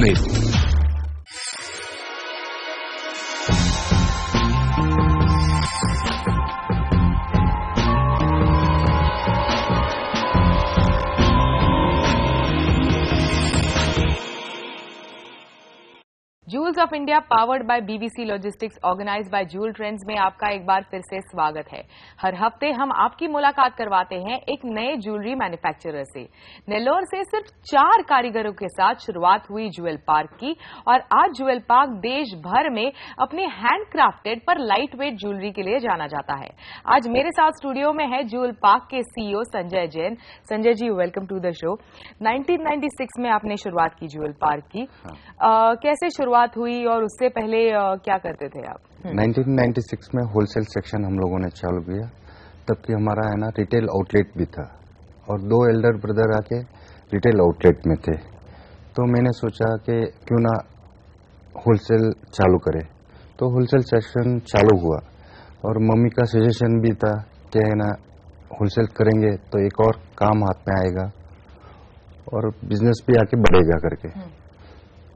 Sumeru. Jewels of India powered by BVC Logistics organised by Jewel Trends में आपका एक बार फिर से स्वागत है। हर हफ्ते हम आपकी मुलाकात करवाते हैं एक नए ज्वेलरी मैन्युफैक्चरर से। नेल्लोर से सिर्फ 4 कारीगरों के साथ शुरुआत हुई ज्वेल पार्क की और आज ज्वेल पार्क देश भर में अपने हैंडक्राफ्टेड पर लाइट वेट ज्वेलरी के लिए जाना जाता है। आज मेरे साथ स्टूडियो में है ज्वेल पार्क के CEO Sanjay Jain. Sanjay ji, welcome to the show. 1996 में आपने शुरुआत की ज्वेल पार्क की। कैसे शुरुआत हुई और उससे पहले क्या करते थे आप? 1996 में होलसेल सेक्शन हम लोगों ने चालू किया। तब कि हमारा है ना रिटेल आउटलेट भी था और 2 एल्डर ब्रदर आके रिटेल आउटलेट में थे। तो मैंने सोचा कि क्यों ना होलसेल चालू करें। तो होलसेल सेक्शन चालू हुआ और मम्मी का सजेशन भी था कि है ना होलसेल करेंगे तो एक और काम हाथ में आएगा और बिजनेस भी आके बढ़ेगा करके।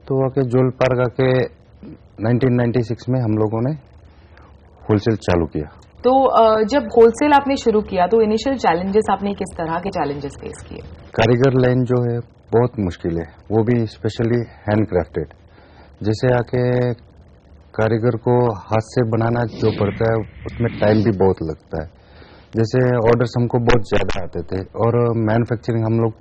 तो आके ज्वेल पार्क आके 1996 में हम लोगों ने होलसेल चालू किया। तो जब होलसेल आपने शुरू किया तो इनिशियल चैलेंजेस आपने किस तरह के चैलेंजेस फेस किए? कारीगर लाइन जो है बहुत मुश्किल है, वो भी स्पेशली हैंडक्राफ्टेड। जैसे आके कारीगर को हाथ से बनाना जो पड़ता है उसमें टाइम भी बहुत लगता है। जैसे ऑर्डर्स हमको बहुत ज्यादा आते थे और मैन्युफैक्चरिंग हम लोग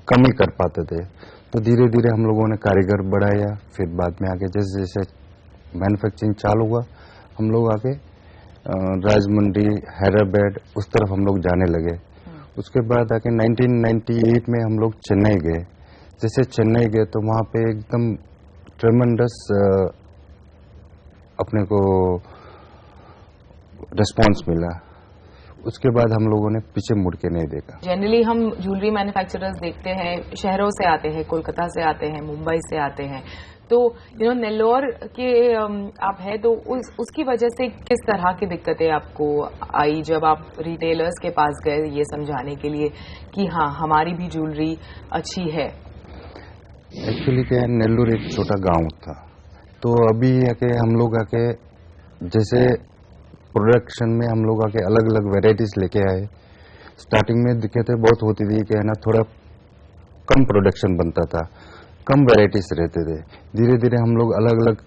कम ही कर पाते थे। तो धीरे धीरे हम लोगों ने कारीगर बढ़ाया। फिर बाद में आके जैसे जैसे मैन्युफैक्चरिंग चालू हुआ हम लोग आके राजमंड्री, हैदराबाद उस तरफ हम लोग जाने लगे। उसके बाद आके 1998 में हम लोग चेन्नई गए। जैसे चेन्नई गए तो वहाँ पे एकदम ट्रेमेंडस अपने को रिस्पॉन्स मिला। उसके बाद हम लोगों ने पीछे मुड़ के नहीं देखा। जनरली हम ज्वेलरी मैन्युफैक्चरर्स देखते हैं शहरों से आते हैं, कोलकाता से आते हैं, मुंबई से आते हैं। तो नेल्लोर के आप हैं तो उसकी वजह से किस तरह की दिक्कतें आपको आई जब आप रिटेलर्स के पास गए ये समझाने के लिए कि हाँ हमारी भी ज्वेलरी अच्छी है? एक्चुअली क्या है, नेल्लोर एक छोटा गांव था। तो अभी आके हम लोग आके जैसे प्रोडक्शन में हम लोग आके अलग अलग वेराइटीज लेके आए। स्टार्टिंग में दिक्कतें बहुत होती थी कि है ना थोड़ा कम प्रोडक्शन बनता था, कम वेराइटीज रहते थे। धीरे धीरे हम लोग अलग अलग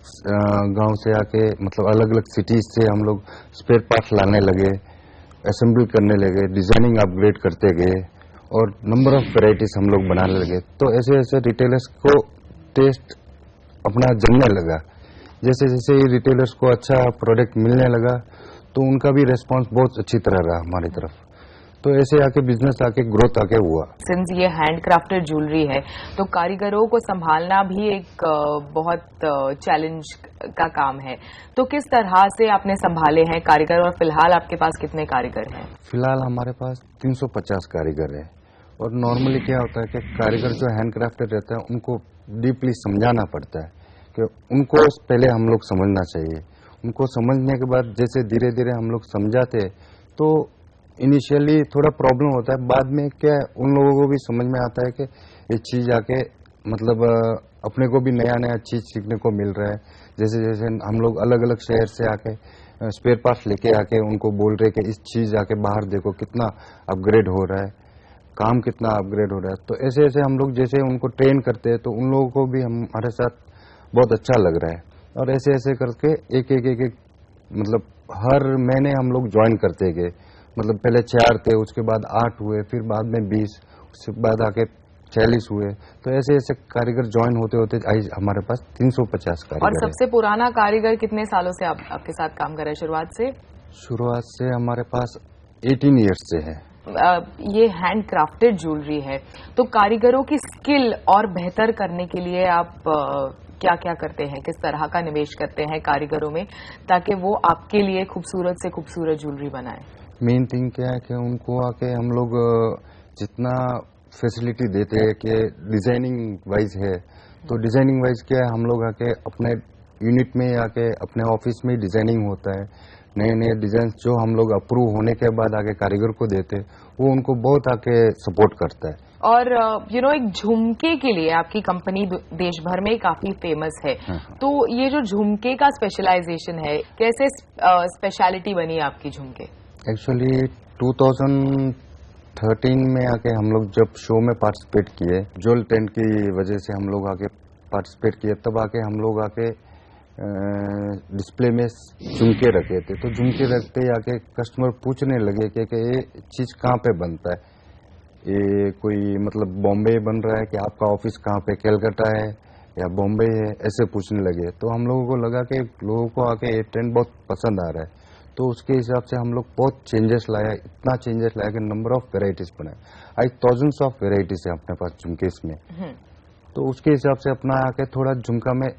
गांव से आके मतलब अलग अलग सिटीज से हम लोग स्पेयर पार्ट्स लाने लगे, असेंबल करने लगे, डिजाइनिंग अपग्रेड करते गए और नंबर ऑफ वेराइटीज हम लोग बनाने लगे। तो ऐसे ऐसे रिटेलर्स को टेस्ट अपना जमने लगा। जैसे जैसे रिटेलर्स को अच्छा प्रोडक्ट मिलने लगा तो उनका भी रेस्पॉन्स बहुत अच्छी तरह रहा हमारी तरफ। तो ऐसे आके बिजनेस आके ग्रोथ आके हुआ। सिंस ये हैंडक्राफ्टेड ज्वेलरी है तो कारीगरों को संभालना भी एक बहुत चैलेंज का काम है। तो किस तरह से आपने संभाले हैं कारीगर और फिलहाल आपके पास कितने कारीगर हैं? फिलहाल हमारे पास 350 कारीगर है। और नॉर्मली क्या होता है कि कारीगर जो हैंडक्राफ्टेड रहता है उनको डीपली समझाना पड़ता है कि उनको पहले हम लोग समझना चाहिए। उनको समझने के बाद जैसे धीरे धीरे हम लोग समझाते तो इनिशियली थोड़ा प्रॉब्लम होता है, बाद में क्या उन लोगों को भी समझ में आता है कि ये चीज आके मतलब अपने को भी नया नया चीज सीखने को मिल रहा है। जैसे जैसे हम लोग अलग अलग शहर से आके स्पेयर पार्ट्स लेके आके उनको बोल रहे कि इस चीज आके बाहर देखो कितना अपग्रेड हो रहा है, काम कितना अपग्रेड हो रहा है। तो ऐसे ऐसे हम लोग जैसे उनको ट्रेन करते हैं तो उन लोगों को भी हमारे साथ बहुत अच्छा लग रहा है। और ऐसे ऐसे करके एक एक एक, एक मतलब हर महीने हम लोग ज्वाइन करते गए। मतलब पहले 4 थे, उसके बाद 8 हुए, फिर बाद में 20, उसके बाद आके 40 हुए। तो ऐसे ऐसे कारीगर ज्वाइन होते होते आज हमारे पास 350 कारीगर। और सबसे पुराना कारीगर कितने सालों से आपके साथ काम कर रहा है शुरुआत से? शुरुआत से हमारे पास 18 ईयर्स से है। ये हैंडक्राफ्टेड ज्वेलरी है तो कारीगरों की स्किल और बेहतर करने के लिए आप क्या क्या करते हैं, किस तरह का निवेश करते हैं कारीगरों में ताकि वो आपके लिए खूबसूरत से खूबसूरत ज्वेलरी बनाए? मेन थिंग क्या है कि उनको आके हम लोग जितना फैसिलिटी देते हैं कि डिजाइनिंग वाइज है तो डिजाइनिंग वाइज क्या है हम लोग आके अपने यूनिट में आके अपने ऑफिस में डिजाइनिंग होता है। नए नए डिजाइन जो हम लोग अप्रूव होने के बाद आगे कारीगर को देते वो उनको बहुत आके सपोर्ट करता है। और एक झुमके के लिए आपकी कंपनी देश भर में काफी फेमस है। तो ये जो झुमके का स्पेशलाइजेशन है, कैसे स्पेशलिटी बनी आपकी झुमके? एक्चुअली 2013 में आके हम लोग जब शो में पार्टिसिपेट किए, ज्वेल टेंट की वजह से हम लोग आके पार्टिसिपेट किए, तब आके हम लोग आके डिस्प्ले में झुमके रखे थे। तो झुमके रखते ही आके कस्टमर पूछने लगे कि ये चीज कहाँ पे बनता है, ये कोई मतलब बॉम्बे बन रहा है कि आपका ऑफिस कहाँ पे, कलकत्ता है या बॉम्बे है, ऐसे पूछने लगे। तो हम लोगों को लगा कि लोगों को आके ये ट्रेंड बहुत पसंद आ रहा है, तो उसके हिसाब से हम लोग बहुत चेंजेस लाया, इतना चेंजेस लाया कि नंबर ऑफ वेराइटीज बनाए। आज थाउजेंड्स ऑफ वेराइटीज है अपने पास झुमके में। तो उसके हिसाब से अपना आके थोड़ा झुमका में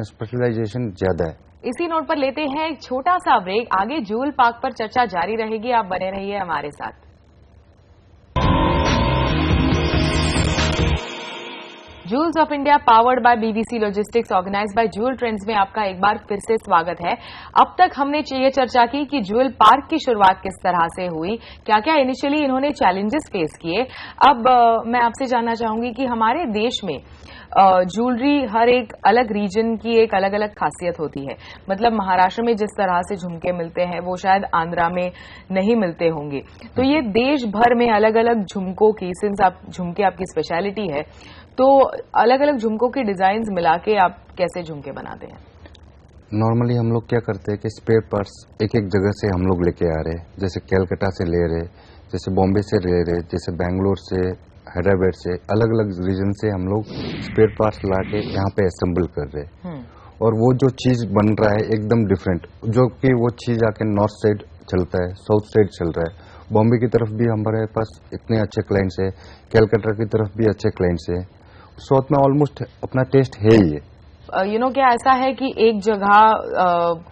स्पेशलाइजेशन ज्यादा है। इसी नोट पर लेते हैं एक छोटा सा ब्रेक। आगे जूल पार्क पर चर्चा जारी रहेगी, आप बने रहिए हमारे साथ। Jewels of India powered by BVC Logistics organised by Jewel Trends में आपका एक बार फिर से स्वागत है। अब तक हमने ये चर्चा की कि ज्वेल पार्क की शुरुआत किस तरह से हुई, क्या क्या इनिशियली इन्होंने चैलेंजेस फेस किए। अब मैं आपसे जानना चाहूंगी कि हमारे देश में ज्वेलरी हर एक अलग रीजन की एक अलग अलग खासियत होती है। मतलब महाराष्ट्र में जिस तरह से झुमके मिलते हैं वो शायद आंध्रा में नहीं मिलते होंगे। तो ये देश भर में अलग अलग झुमकों की, सिंस आप झुमके आपकी स्पेशलिटी है, तो अलग अलग झुमकों की डिजाइन मिला के आप कैसे झुमके बनाते हैं? नॉर्मली हम लोग क्या करते हैं कि स्पेयर पार्ट्स एक एक जगह से हम लोग लेके आ रहे हैं, जैसे कलकत्ता से ले रहे, जैसे बॉम्बे से ले रहे, जैसे बेंगलोर से, हैदराबाद से, अलग अलग रीजन से हम लोग स्पेयर पार्ट्स ला के यहाँ पे असेंबल कर रहे हैं। और वो जो चीज बन रहा है एकदम डिफरेंट, जो कि वो चीज आके नॉर्थ साइड चलता है, साउथ साइड चल रहा है, बॉम्बे की तरफ भी हमारे पास इतने अच्छे क्लाइंट्स है, कलकत्ता की तरफ भी अच्छे क्लाइंट्स है, साउथ में ऑलमोस्ट अपना टेस्ट है ही है। क्या ऐसा है कि एक जगह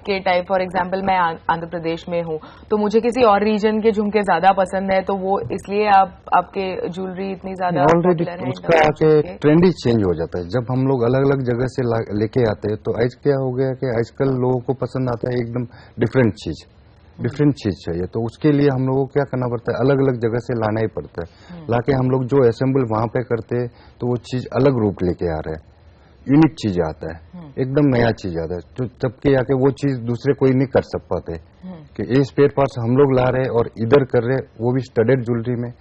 के टाइप, फॉर एग्जांपल मैं आंध्र प्रदेश में हूँ तो मुझे किसी और रीजन के झुमके ज्यादा पसंद है, तो वो इसलिए आपके ज्वेलरी इतनी ज्यादा ऑलरेडी उसका आके ट्रेंड ही चेंज हो जाता है। जब हम लोग अलग अलग जगह से लेके आते हैं तो आज क्या हो गया कि आजकल लोगों को पसंद आता है एकदम डिफरेंट चीज चाहिए। तो उसके लिए हम लोगों को क्या करना पड़ता है, अलग अलग जगह से लाना ही पड़ता है। लाके हम लोग जो असेंबल वहां पे करते हैं तो वो चीज अलग रूप लेके आ रहे हैं, यूनिक चीज आता है, एकदम नया चीज आता है, जो जबकि आके वो चीज दूसरे कोई नहीं कर सक पाते कि ये स्पेयर पार्ट्स हम लोग ला रहे और इधर कर रहे, वो भी स्टडेड ज्वेलरी में,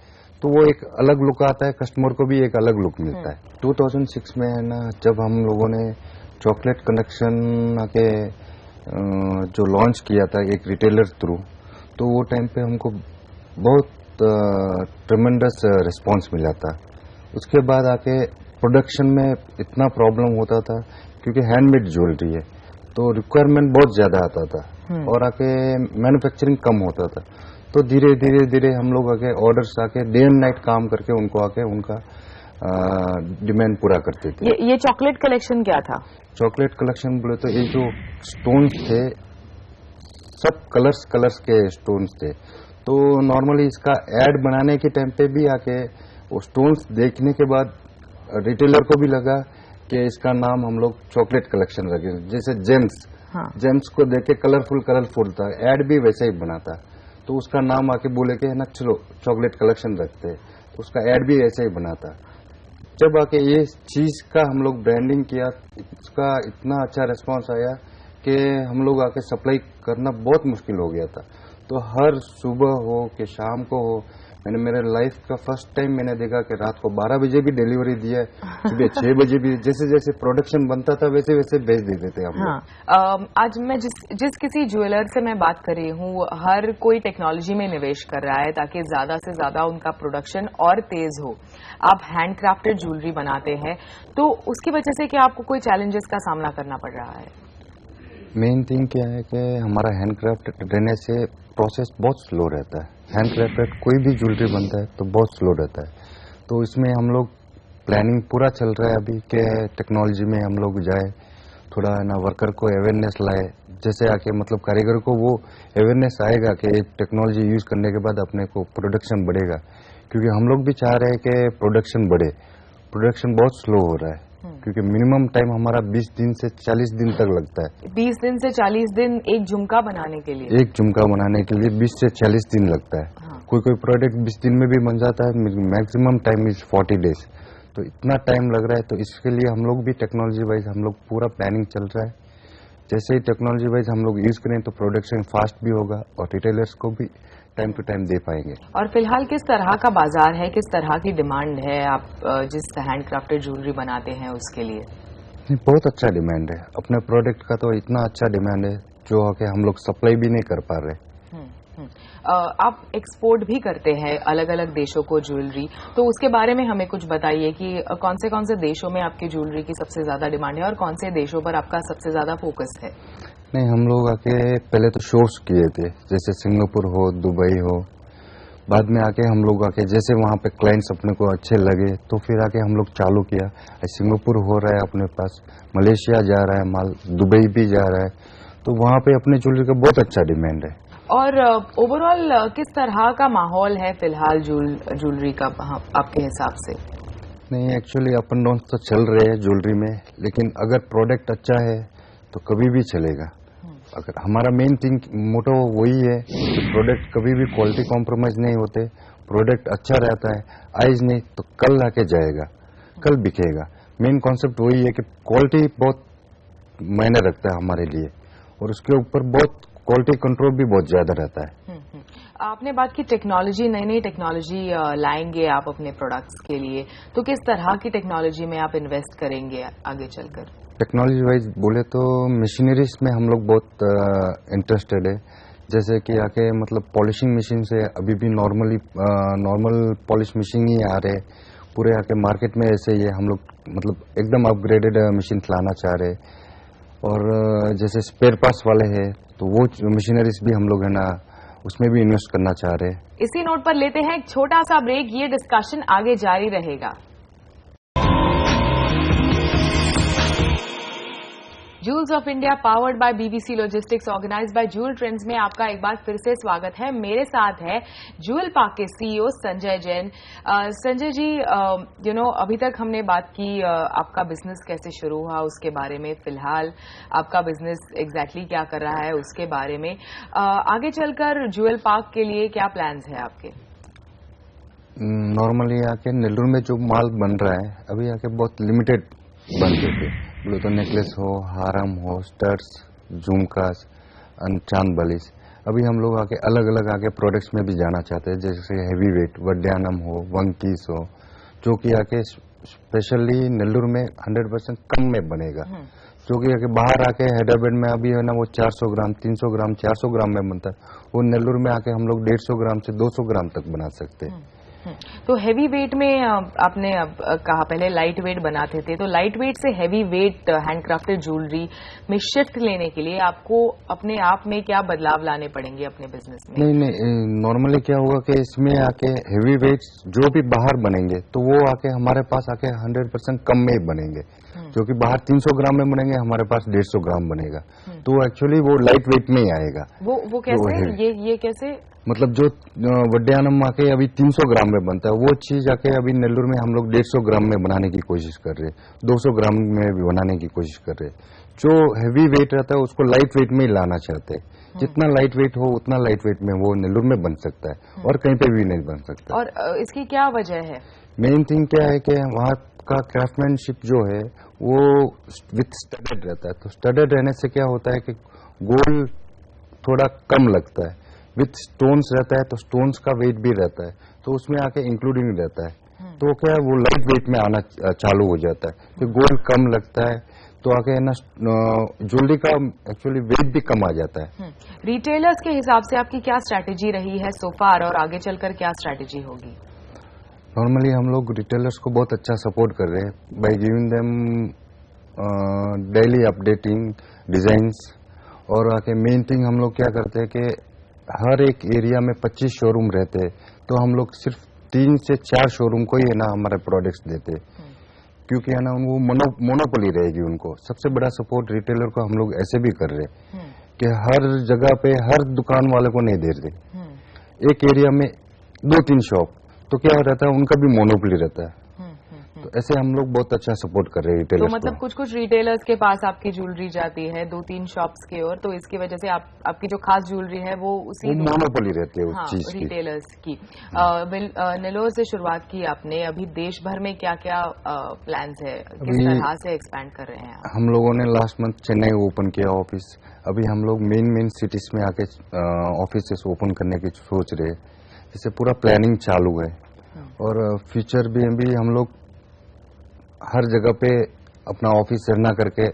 तो वो एक अलग लुक आता है, कस्टमर को भी एक अलग लुक मिलता है। 2006 में है ना, जब हम लोगों ने चॉकलेट कनेक्शन के जो लॉन्च किया था एक रिटेलर थ्रू, तो वो टाइम पे हमको बहुत ट्रेमेंडस रिस्पॉन्स मिला था। उसके बाद आके प्रोडक्शन में इतना प्रॉब्लम होता था क्योंकि हैंडमेड ज्वेलरी है, तो रिक्वायरमेंट बहुत ज्यादा आता था और आके मैन्युफैक्चरिंग कम होता था। तो धीरे धीरे हम लोग आके ऑर्डर्स आके डे एंड नाइट काम करके उनको आके उनका डिमांड पूरा करते थे। ये चॉकलेट कलेक्शन क्या था? चॉकलेट कलेक्शन बोले तो ये जो स्टोन्स थे सब कलर्स के स्टोन्स थे। तो नॉर्मली इसका एड बनाने के टाइम पे भी आके वो स्टोन्स देखने के बाद रिटेलर को भी लगा कि इसका नाम हम लोग चॉकलेट कलेक्शन रखें। जैसे जेम्स को देख के कलरफुल था, एड भी वैसे ही बना था, तो उसका नाम आके बोले कि ना चलो चॉकलेट कलेक्शन रखते, तो उसका एड भी ऐसे ही बना था। जब आके ये चीज का हम लोग ब्रांडिंग किया, उसका इतना अच्छा रिस्पांस आया कि हम लोग आके सप्लाई करना बहुत मुश्किल हो गया था। तो हर सुबह हो कि शाम को हो, मैंने मेरे लाइफ का फर्स्ट टाइम मैंने देखा कि रात को 12 बजे भी डिलीवरी दिया, सुबह 6 बजे भी, जैसे जैसे प्रोडक्शन बनता था वैसे वैसे भेज देते थे हम। आज मैं जिस किसी ज्वेलर से मैं बात कर रही हूँ, हर कोई टेक्नोलॉजी में निवेश कर रहा है ताकि ज्यादा से ज्यादा उनका प्रोडक्शन और तेज हो। आप हैंडक्राफ्टेड ज्वेलरी बनाते हैं, तो उसकी वजह से क्या आपको कोई चैलेंजेस का सामना करना पड़ रहा है? मेन थिंग क्या है कि हमारा हैंडक्राफ्टेड रहने से प्रोसेस बहुत स्लो रहता है। हैंडक्राफ्टेड कोई भी ज्वेलरी बनता है तो बहुत स्लो रहता है, तो इसमें हम लोग प्लानिंग पूरा चल रहा है अभी के टेक्नोलॉजी में हम लोग जाए, थोड़ा ना वर्कर को अवेयरनेस लाए, जैसे आके मतलब कारीगर को वो अवेयरनेस आएगा कि टेक्नोलॉजी यूज करने के बाद अपने को प्रोडक्शन बढ़ेगा। क्योंकि हम लोग भी चाह रहे हैं कि प्रोडक्शन बढ़े, प्रोडक्शन बहुत स्लो हो रहा है क्योंकि मिनिमम टाइम हमारा 20 दिन से 40 दिन तक लगता है। 20 दिन से 40 दिन एक झुमका बनाने के लिए? एक झुमका बनाने के लिए 20 से 40 दिन लगता है। कोई प्रोडक्ट 20 दिन में भी बन जाता है, मैक्सिमम टाइम इज 40 डेज। तो इतना टाइम लग रहा है, तो इसके लिए हम लोग भी टेक्नोलॉजी वाइज हम लोग पूरा प्लानिंग चल रहा है। जैसे ही टेक्नोलॉजी वाइज हम लोग यूज करें तो प्रोडक्शन फास्ट भी होगा और रिटेलर्स को भी टाइम टू टाइम दे पाएंगे। और फिलहाल किस तरह का बाजार है, किस तरह की डिमांड है आप जिस हैंडक्राफ्टेड ज्वेलरी बनाते हैं उसके लिए? बहुत अच्छा डिमांड है अपने प्रोडक्ट का, तो इतना अच्छा डिमांड है जो कि हम लोग सप्लाई भी नहीं कर पा रहे। आप एक्सपोर्ट भी करते हैं अलग अलग देशों को ज्वेलरी, तो उसके बारे में हमें कुछ बताइए कि कौन से देशों में आपकी ज्वेलरी की सबसे ज्यादा डिमांड है और कौन से देशों पर आपका सबसे ज्यादा फोकस है? नहीं, हम लोग आके पहले तो शोज किए थे, जैसे सिंगापुर हो, दुबई हो। बाद में आके हम लोग आके जैसे वहाँ पे क्लाइंट्स अपने को अच्छे लगे तो फिर आके हम लोग चालू किया। सिंगापुर हो रहा है अपने पास, मलेशिया जा रहा है माल, दुबई भी जा रहा है, तो वहाँ पे अपने ज्वेलरी का बहुत अच्छा डिमांड है। और ओवरऑल किस तरह का माहौल है फिलहाल ज्वेलरी का आपके हिसाब से? नहीं, एक्चुअली अप एंड डाउन तो चल रहे हैं ज्वेलरी में, लेकिन अगर प्रोडक्ट अच्छा है तो कभी भी चलेगा। अगर हमारा मेन थिंग मोटो वही है कि प्रोडक्ट कभी भी क्वालिटी कॉम्प्रोमाइज नहीं होते, प्रोडक्ट अच्छा रहता है, आइज नहीं तो कल आके जाएगा, कल बिकेगा। मेन कॉन्सेप्ट वही है कि क्वालिटी बहुत मायने रखता है हमारे लिए, और उसके ऊपर बहुत क्वालिटी कंट्रोल भी बहुत ज्यादा रहता है। आपने बात की टेक्नोलॉजी, नई टेक्नोलॉजी लाएंगे आप अपने प्रोडक्ट्स के लिए, तो किस तरह की टेक्नोलॉजी में आप इन्वेस्ट करेंगे आगे चलकर? टेक्नोलॉजी वाइज बोले तो मशीनरीज में हम लोग बहुत इंटरेस्टेड है। जैसे कि आके मतलब पॉलिशिंग मशीन से अभी भी नॉर्मल पॉलिश मशीन ही आ रहे पूरे आके मार्केट में, ऐसे ही है। हम लोग मतलब एकदम अपग्रेडेड मशीन लाना चाह रहे, और जैसे स्पेयर पार्ट्स वाले हैं तो वो मशीनरीज भी हम लोग है ना उसमें भी इन्वेस्ट करना चाह रहे हैं। इसी नोट पर लेते हैं एक छोटा सा ब्रेक, ये डिस्कशन आगे जारी रहेगा। Jewels of India powered by BVC Logistics organised by Jewel Trends में आपका एक बार फिर से स्वागत है। मेरे साथ है जूल पार्क के सीईओ संजय जैन। संजय जी, अभी तक हमने बात की आपका बिजनेस कैसे शुरू हुआ उसके बारे में, फिलहाल आपका बिजनेस एग्जैक्टली क्या कर रहा है उसके बारे में। आगे चलकर जूल पार्क के लिए क्या प्लान्स है आपके? नॉर्मली आके नेल्लूर में जो माल बन रहा है अभी आके बहुत लिमिटेड बन चुके, बोले तो नेकलेस हो, हारम हो, स्टड्स, झुमकास, चांद बलिस। अभी हम लोग आके अलग अलग आके प्रोडक्ट्स में भी जाना चाहते हैं, जैसे हेवी वेट वड्यानम हो, वंकीस हो, जो कि आके स्पेशली नेल्लूर में 100% कम में बनेगा। जो कि आके बाहर आके हैदराबाद में अभी है ना वो 400 ग्राम 300 ग्राम 400 ग्राम में बनता है, वो नेल्लूर में आके हम लोग 150 ग्राम से 200 ग्राम तक बना सकते हैं। तो हेवी वेट में आपने कहा पहले लाइट वेट बनाते थे, तो लाइट वेट से हेवी वेट हैंडक्राफ्टेड ज्वेलरी में शिफ्ट लेने के लिए आपको अपने आप में क्या बदलाव लाने पड़ेंगे अपने बिजनेस में? नहीं, नॉर्मली क्या होगा कि इसमें आके हेवी वेट्स जो भी बाहर बनेंगे तो वो आके हमारे पास आके 100% कम में ही बनेंगे। जो कि बाहर 300 ग्राम में बनेंगे, हमारे पास 150 ग्राम बनेगा, तो एक्चुअली वो लाइट वेट में ही आएगा। वो कैसे? ये कैसे? मतलब जो वड्यानम आके अभी 300 ग्राम में बनता है, वो चीज आके अभी नेल्लूर में हम लोग 150 ग्राम में बनाने की कोशिश कर रहे हैं, 200 ग्राम में भी बनाने की कोशिश कर रहे हैं। जो हेवी वेट रहता है उसको लाइट वेट में ही लाना चाहते हैं। जितना लाइट वेट हो उतना लाइट वेट में वो नेल्लूर में बन सकता है, और कहीं पे भी नहीं बन सकता। और इसकी क्या वजह है? मेन थिंग क्या है कि वहाँ का क्राफ्टमैनशिप जो है वो विथ स्टडेड रहता है। तो स्टडेड रहने से क्या होता है कि गोल्ड थोड़ा कम लगता है, विथ स्टोन्स रहता है तो स्टोन्स का वेट भी रहता है, तो उसमें आके इंक्लूडिंग रहता है। तो क्या है वो लाइट वेट में आना चालू हो जाता है, तो गोल्ड कम लगता है, तो आगे ना ज्वेलरी का एक्चुअली वेट भी कम आ जाता है। रिटेलर्स के हिसाब से आपकी क्या स्ट्रैटेजी रही है सो फार, और आगे चलकर क्या स्ट्रैटेजी होगी? नॉर्मली हम लोग रिटेलर्स को बहुत अच्छा सपोर्ट कर रहे हैं by giving them daily updating designs. और आके मेन थिंग हम लोग क्या करते हैं कि हर एक एरिया में 25 शोरूम रहते हैं, तो हम लोग सिर्फ 3 से 4 शोरूम को ही है ना हमारे प्रोडक्ट्स देते हैं, क्योंकि है ना वो मोनोपोली रहेगी उनको। सबसे बड़ा सपोर्ट रिटेलर को हम लोग ऐसे भी कर रहे हैं कि हर जगह पे हर दुकान वाले को नहीं दे रहे। एक एरिया में 2-3 शॉप, तो क्या रहता है उनका भी मोनोपोली रहता है, तो ऐसे हम लोग बहुत अच्छा सपोर्ट कर रहे हैं रिटेलर्स तो मतलब कुछ रिटेलर्स के पास आपकी ज्वेलरी जाती है 2-3 शॉप्स की ओर, तो इसकी वजह से आपकी जो खास ज्वेलरी है वो उसी मोनोपोली रहती है उस चीज की, रिटेलर्स की। नेलोर से शुरुआत की आपने, अभी देश भर में क्या क्या प्लान्स है, किस तरह से एक्सपैंड कर रहे हैं? हम लोगों ने लास्ट मंथ चेन्नई ओपन किया ऑफिस। अभी हम लोग मेन सिटीज में आके ऑफिस ओपन करने की सोच रहे हैं, जैसे पूरा प्लानिंग चालू है। और फ्यूचर में भी हम लोग हर जगह पे अपना ऑफिस रना करके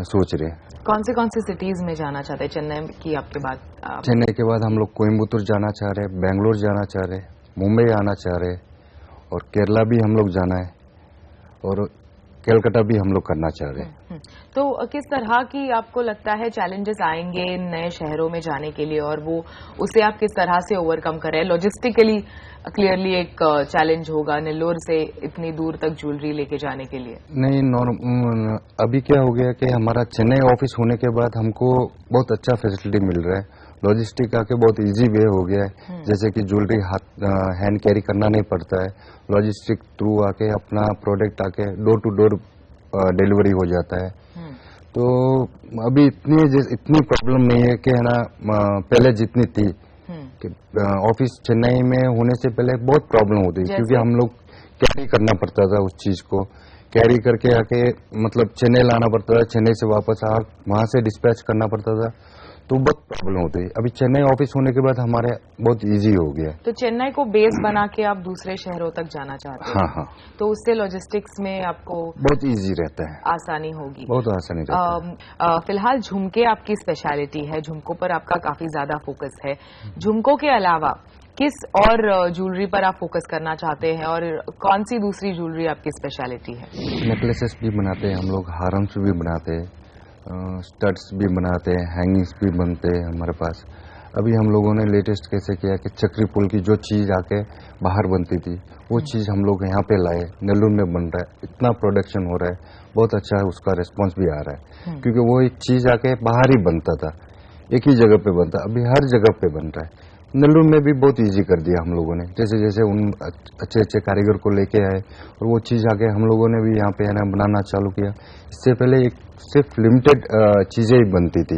सोच रहे हैं। कौन से सिटीज में जाना चाहते हैं? चेन्नई की आपके बाद? चेन्नई के बाद हम लोग कोयम्बतूर जाना चाह रहे हैं, बेंगलोर जाना चाह रहे हैं, मुंबई आना चाह रहे हैं, और केरला भी हम लोग जाना है, और कलकत्ता भी हम लोग करना चाह रहे हैं। तो किस तरह की आपको लगता है चैलेंजेस आएंगे नए शहरों में जाने के लिए, और वो उसे आप किस तरह से ओवरकम कर रहे हैं? लॉजिस्टिकली क्लियरली एक चैलेंज होगा नेल्लोर से इतनी दूर तक ज्वेलरी लेके जाने के लिए। नहीं, अभी क्या हो गया कि हमारा चेन्नई ऑफिस होने के बाद हमको बहुत अच्छा फैसिलिटी मिल रहा है। लॉजिस्टिक आके बहुत इजी वे हो गया है, जैसे कि ज्वेलरी हैंड कैरी करना नहीं पड़ता है, लॉजिस्टिक थ्रू आके अपना प्रोडक्ट आके डोर टू डोर डिलीवरी हो जाता है। तो अभी इतनी प्रॉब्लम नहीं है कि है ना, पहले जितनी थी कि ऑफिस चेन्नई में होने से पहले बहुत प्रॉब्लम होती है, क्योंकि हम लोग कैरी करना पड़ता था, उस चीज को कैरी करके आके मतलब चेन्नई लाना पड़ता था, चेन्नई से वापस वहां से डिस्पैच करना पड़ता था, तो बहुत प्रॉब्लम होती है। अभी चेन्नई ऑफिस होने के बाद हमारे बहुत इजी हो गया। तो चेन्नई को बेस बना के आप दूसरे शहरों तक जाना चाहते हैं? हाँ। तो उससे लॉजिस्टिक्स में आपको बहुत इजी रहता है, आसानी होगी। बहुत आसानी रहता है। फिलहाल झुमके आपकी स्पेशलिटी है, झुमकों पर आपका काफी ज्यादा फोकस है। झुमकों के अलावा किस और ज्वेलरी पर आप फोकस करना चाहते हैं, और कौन सी दूसरी ज्वेलरी आपकी स्पेशलिटी है? नेकलेसेस भी बनाते हैं हम लोग, हारम्स भी बनाते हैं, स्टड्स भी बनाते हैं, हैंगिंग्स भी बनते हैं हमारे पास। अभी हम लोगों ने लेटेस्ट कैसे किया कि चक्री पुल की जो चीज आके बाहर बनती थी, वो चीज हम लोग यहाँ पे लाए, नेल्लूर में बन रहा है, इतना प्रोडक्शन हो रहा है, बहुत अच्छा उसका रिस्पांस भी आ रहा है, क्योंकि वो एक चीज आके बाहर ही बनता था, एक ही जगह पे बनता, अभी हर जगह पे बन रहा है। नेल्लूर में भी बहुत इजी कर दिया हम लोगों ने, जैसे जैसे उन अच्छे कारीगर को लेके आए और वो चीज आके हम लोगों ने भी यहाँ पे है ना बनाना चालू किया। इससे पहले एक सिर्फ लिमिटेड चीजें ही बनती थी,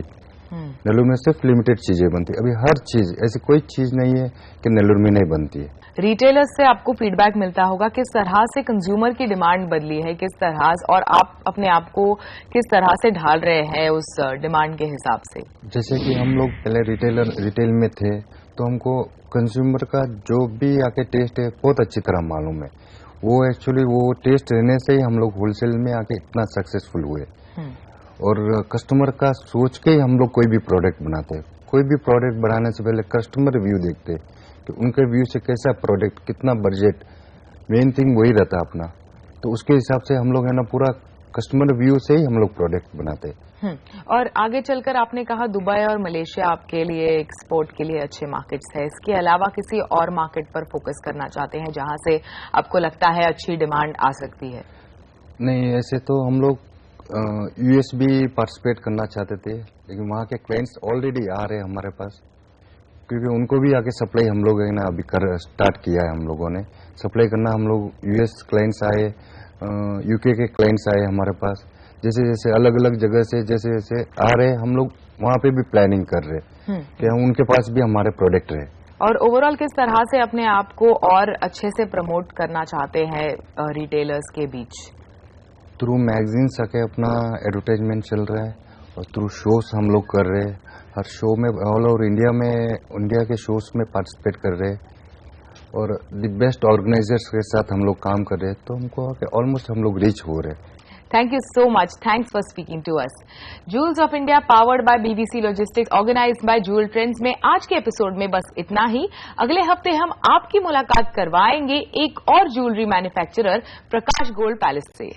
नेल्लूर में सिर्फ लिमिटेड चीजें बनती, अभी हर चीज, ऐसी कोई चीज नहीं है कि नेल्लूर में नहीं बनती है। रिटेलर्स से आपको फीडबैक मिलता होगा, किस तरह से कंज्यूमर की डिमांड बदली है, किस तरह, और आप अपने आप को किस तरह से ढाल रहे हैं उस डिमांड के हिसाब से? जैसे कि हम लोग पहले रिटेल में थे, तो हमको कंज्यूमर का जो भी आके टेस्ट है बहुत अच्छी तरह मालूम है। वो एक्चुअली वो टेस्ट रहने से ही हम लोग होलसेल में आके इतना सक्सेसफुल हुए। और कस्टमर का सोच के ही हम लोग कोई भी प्रोडक्ट बनाते हैं। कोई भी प्रोडक्ट बनाने से पहले कस्टमर व्यू देखते हैं कि उनके व्यू से कैसा प्रोडक्ट, कितना बजट, मेन थिंग वही रहता है अपना। तो उसके हिसाब से हम लोग है ना पूरा कस्टमर व्यू से ही हम लोग प्रोडक्ट बनाते हैं। और आगे चलकर आपने कहा दुबई और मलेशिया आपके लिए एक्सपोर्ट के लिए अच्छे मार्केट्स है, इसके अलावा किसी और मार्केट पर फोकस करना चाहते हैं जहां से आपको लगता है अच्छी डिमांड आ सकती है? नहीं, ऐसे तो हम लोग यूएस भी पार्टिसिपेट करना चाहते थे, लेकिन वहाँ के क्लाइंट्स ऑलरेडी आ रहे हैं हमारे पास, क्योंकि उनको भी आगे सप्लाई हम लोग है ना अभी स्टार्ट किया है। हम लोगों ने सप्लाई करना, हम लोग यूएस क्लाइंट्स आए, यूके के क्लाइंट्स आए हमारे पास, जैसे जैसे अलग अलग जगह से जैसे जैसे आ रहे, हम लोग वहाँ पे भी प्लानिंग कर रहे हैं कि उनके पास भी हमारे प्रोडक्ट रहे। और ओवरऑल किस तरह से अपने आप को और अच्छे से प्रमोट करना चाहते हैं रिटेलर्स के बीच? थ्रू मैगजीन्स आके अपना एडवर्टाइजमेंट चल रहा है, और थ्रू शोज हम लोग कर रहे हैं, हर शो में ऑल ओवर इंडिया के शोज में पार्टिसिपेट कर रहे हैं, और द बेस्ट ऑर्गेनाइजर्स के साथ हम लोग काम कर रहे हैं, तो हमको ऑलमोस्ट हम लोग रीच हो रहे हैं। Thank you so much. Thanks for speaking to us. Jewels of India powered by BBC Logistics organized by Jewel Trends में आज के एपिसोड में बस इतना ही। अगले हफ्ते हम आपकी मुलाकात करवाएंगे एक और ज्वेलरी मैन्युफैक्चरर प्रकाश गोल्ड पैलेस से।